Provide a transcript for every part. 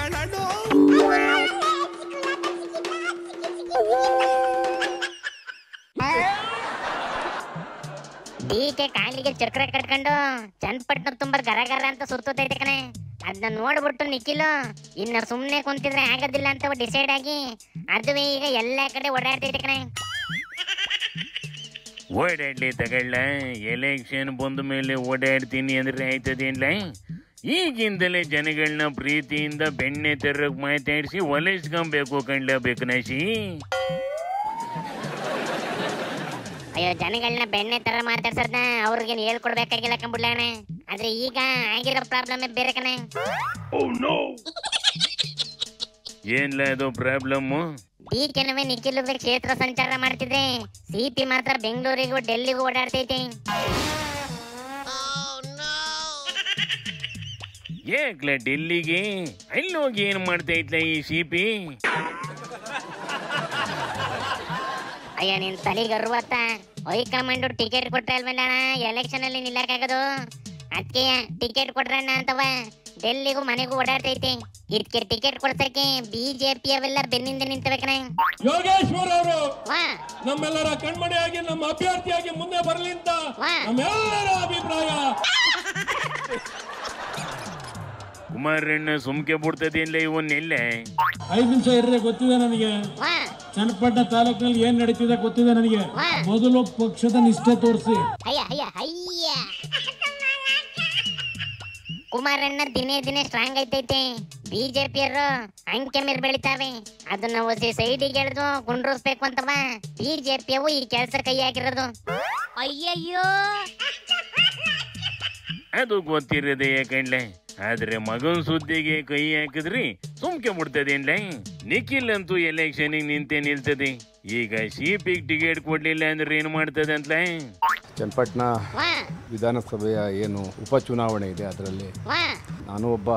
ಕಣೋ. ಡಿಕೆ ಕಾಲಿಗೆ ಚಕ್ರ ಕಟ್ಕೊಂಡು ಚನ್ನಪಟ್ಟಣ ತುಂಬ ಗರ ಗರ ಅಂತ ಸುರ್ತೈತೆ ಕಣೆ. ಅದನ್ನ ನೋಡ್ಬಿಟ್ಟು ನಿಖಿಲು ಇನ್ನ ಸುಮ್ನೆ ಕುಂತಿದ್ರೆ ಆಗೋದಿಲ್ಲ ಅಂತ ಡಿಸೈಡ್ ಆಗಿ ಅದುವೇ ಈಗ ಎಲ್ಲಾ ಕಡೆ ಓಡಾಡ್ತೈತೆ ಕಣೆ. ಓಡಾಡ್ಲಿ ತಗೊಳ್ಳ, ಎಲೆಕ್ಷನ್ ಬಂದ ಮೇಲೆ ಓಡಾಡ್ತೀನಿ ಅಂದ್ರೆ ಆಯ್ತದೇನ್ಲ? ಈಗಿಂದಲೇ ಜನಗಳನ್ನ ಪ್ರೀತಿಯಿಂದ ಬೆಣ್ಣೆ ತರಕ್ ಮಾತಾಡಿಸಿ ಒಲಿಸ್ಕೊಬೇಕು ಕಣ್ಲಬೇಕು ನಾಶಿ. ಅಯ್ಯೋ, ಜನಗಳನ್ನ ಬೆಣ್ಣೆ ತರ ಮಾತಾಡ್ಸದ್ನ ಅವ್ರಿಗೆ ಹೇಳ್ಕೊಡ್ಬೇಕಾಗಿಲ್ಲ ಕಂಬಿಡ್ಲಣ್ಣ. ಆದ್ರೆ ಈಗ ಆಗಿರೋ ಪ್ರಾಬ್ಲಮ್ ಬೇರೆ ಕಣೆ. ಏನ್ಲ ಅದು ಪ್ರಾಬ್ಲಮ್ಮು? ಡಿಕೆನವೇ ನಿಖಿಲುವೆ ಕ್ಷೇತ್ರ ಸಂಚಾರ ಮಾಡ್ತಿದ್ರೆ ಸಿಪಿ ಮಾತ್ರ ಬೆಂಗಳೂರಿಗೂ ಡೆಲ್ಲಿಗೂ ಓಡಾಡ್ತೈತೆ. ಏಕ್ಲ ಡೆಲ್ಲಿಗೆ ಅಲ್ಲಿ ಹೋಗಿ ಏನ್ ಮಾಡ್ತಾ ಇತ್ಲ ಈ ಸಿಪಿ? ಅಯ್ಯ, ನಿನ್ ತಲೆಗೆ ಅರುವತ್ತ ಹೈಕಮಾಂಡ್ ಟಿಕೆಟ್ ಕೊಟ್ರೆ ಅಲ್ವಲ್ಲ ಎಲೆಕ್ಷನ್ ಅಲ್ಲಿ ನಿಲ್ಲಕ್ಕಾಗದು. ಅದಕ್ಕೆ ಟಿಕೆಟ್ ಕೊಟ್ರಣ್ಣ ಅಂತವ ಡೆಲ್ಲಿಗೂ ಮನೆಗೂ ಓಡಾಡ್ತೈತೆ. ಇದಕ್ಕೆ ಟಿಕೆಟ್ ಕೊಡ್ಸಕ್ಕೆ ಬಿಜೆಪಿ ಅವೆಲ್ಲ ಬೆನ್ನಿಂದ ನಿಂತವೆ ಕಣೆ. ಯೋಗೇಶ್ವರ್ ಅವರು ನಮ್ಮೆಲ್ಲರ ಕಣ್ಮಣಿಯಾಗಿ ನಮ್ಮ ಅಭ್ಯರ್ಥಿಯಾಗಿ ಮುಂದೆ ಬರಲಿ ಅಂತ ನಮ್ಮೆಲ್ಲರ ಅಭಿಪ್ರಾಯ. ಕುಮಾರಣ್ಣ ಸುಮ್ಕೆ ಬಿಡ್ತದೇನ್ಲ ಇವನ್ನೆಲ್ಲ? 5 ನಿಮಿಷ ಇರ್ರೆ ಗೊತ್ತಿದೆ ನನಗೆ. ಚನ್ನಪಟ್ಟಣ ತಾಲೂಕಿನಲ್ಲಿ ಏನ್ ನಡೀತಿದೆ ಗೊತ್ತಿದೆ ನನಗೆ. ಮೊದಲು ಪಕ್ಷದ ನಿಷ್ಠೆ ತೋರಿಸಿ. ಕುಮಾರಣ್ಣ ದಿನೇ ದಿನೇ ಸ್ಟ್ರಾಂಗ್ ಐತೈತೆ. ಬಿಜೆಪಿಯರು ಅಂಕೆ ಮೇರ್ ಬೆಳಿತಾವೆ. ಅದನ್ನ ಒಸಿ ಸೈಡಿಗೆ ಎಳೆದು ಕುಂಡ್ರಿಸ್ಬೇಕು ಅಂತವ ಬಿಜೆಪಿಯವು ಈ ಕೆಲಸ ಕೈ ಹಾಕಿರೋದು. ಅಯ್ಯಯ್ಯೋ, ಅದು ಗೊತ್ತಿರದೆ ಯಾಕಂಡ್ಲೆ, ಆದ್ರೆ ಮಗನ್ ಸುದ್ದಿಗೆ ಕೈ ಹಾಕಿದ್ರಿ ಸುಮ್ಕೆ ಮುಡ್ತದೇನ್ಲ? ನಿಖಿಲ್ ಅಂತೂ ಎಲೆಕ್ಷನ್ ನಿಂತೆ ನಿಲ್ತದೆ. ಈಗ ಸಿಪಿಗೆ ಟಿಕೆಟ್ ಕೊಡ್ಲಿಲ್ಲ ಅಂದ್ರೆ ಏನ್ ಮಾಡ್ತದೆ ಅಂತಲ? ಚನ್ನಪಟ್ಟಣ ವಿಧಾನಸಭೆಯ ಏನು ಉಪಚುನಾವಣೆ ಇದೆ, ಅದರಲ್ಲಿ ನಾನು ಒಬ್ಬ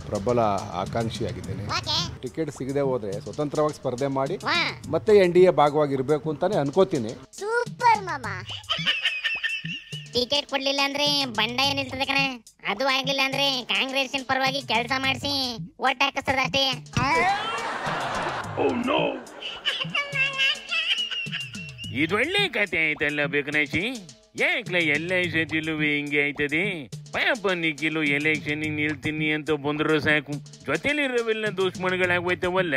ಪ್ರಬಲ ಆಕಾಂಕ್ಷಿಯಾಗಿದ್ದೇನೆ. ಟಿಕೆಟ್ ಸಿಗದೆ ಹೋದ್ರೆ ಸ್ವತಂತ್ರವಾಗಿ ಸ್ಪರ್ಧೆ ಮಾಡಿ ಮತ್ತೆ NDA ಭಾಗವಾಗಿರ್ಬೇಕು ಅಂತಾನೆ ಅನ್ಕೋತೀನಿ. ಸೂಪರ್ ಮಾಮಾ. ಟಿಕೆಟ್ ಕೊಡ್ಲಿಲ್ಲ ಅಂದ್ರೆ ಬಂಡಾಯ ನಿಲ್ತದೆ ಕಣೆ. ಅದು ಆಗ್ಲಿಲ್ಲ ಅಂದ್ರೆ ಕಾಂಗ್ರೆಸ್ಸಿನ ಪರವಾಗಿ ಕೆಲಸ ಮಾಡಿಸಿ ಓಟ್ ಹಾಕಿಸ್ತದಷ್ಟೇ. ಇದೊಳ್ಳೆ ಕತೆ ಆಯ್ತಲ್ಲ ಬೇಕನಾಶಿ. ಯಾಕ್ಲ ಎಲ್ಲ ಸತಿಲೂ ಹಿಂಗೆ ಆಯ್ತದೆ? ಪಾಪ ನಿಖಿಲು ಎಲೆಕ್ಷನ್ ನಿಲ್ತೀನಿ ಅಂತ ಬಂದ್ರು ಸಾಕು, ಜೊತೆಲಿರೋವೆಲ್ಲ ದುಶ್ಮನ್ಗಳಾಗೋಯ್ತವಲ್ಲ.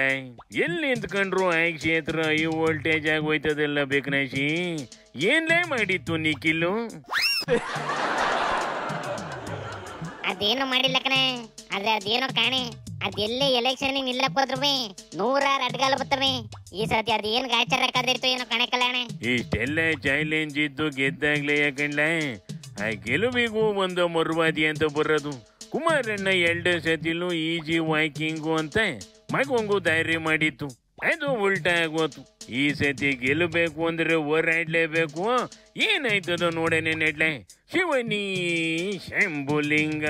ಎಲ್ಲಿ ನಿಂತ್ಕೊಂಡ್ರು ಆ ಕ್ಷೇತ್ರ ಈ ವೋಲ್ಟೇಜ್ ಆಗೋಯ್ತದಲ್ಲ ಬೇಕನಾಶಿ. ಏನ್ಲೇ ಮಾಡಿತ್ತು ನಿಖಿಲು? ಅದೇನು ಮಾಡಿಲ್ಲ ಕಣೆ. ಆದ್ರೆ ಅದೇನೋ ಕಾಣೆ, ಅದೆಲ್ಲೇ ಎಲೆಕ್ಷನ್ ನಿಲ್ಲಕ್ ಹೋದ್ರು 100 ಅಡ್ಗಾಲ ಬರ್ತವೆ. ಈ ಸತಿ ಅದೇನ್ ಗಾಚಾರ ಕಾದಿರ್ತು ಏನೋ ಕಣೆ ಕಲ್ಯಾಣ. ಇಷ್ಟೆಲ್ಲ ಚಾಲೆಂಜ್ ಇದ್ದು ಗೆದ್ದಾಗ್ಲೇ ಯಾಕಂಡ್ಲ ಆ ಗೆಲುವಿಗೂ ಒಂದು ಮರುವಾದಿ ಅಂತ ಬರೋದು. ಕುಮಾರಣ್ಣ 2 ಸತಿಲೂ ಈಜಿ ವಾಕಿಂಗು ಅಂತ ಮಗಂಗೂ ಧೈರ್ಯ ಮಾಡಿತ್ತು, ಅದು ಉಲ್ಟಾ ಆಗೋತು. ಈ ಸತಿ ಗೆಲ್ಲಬೇಕು ಅಂದ್ರೆ ಹೋರಾಡ್ಲೇಬೇಕು. ಏನಾಯ್ತದೋ ನೋಡೇನೆ ನೆಡ್ಲೆ. ಶಿವನಿ ಶಂಭುಲಿಂಗ.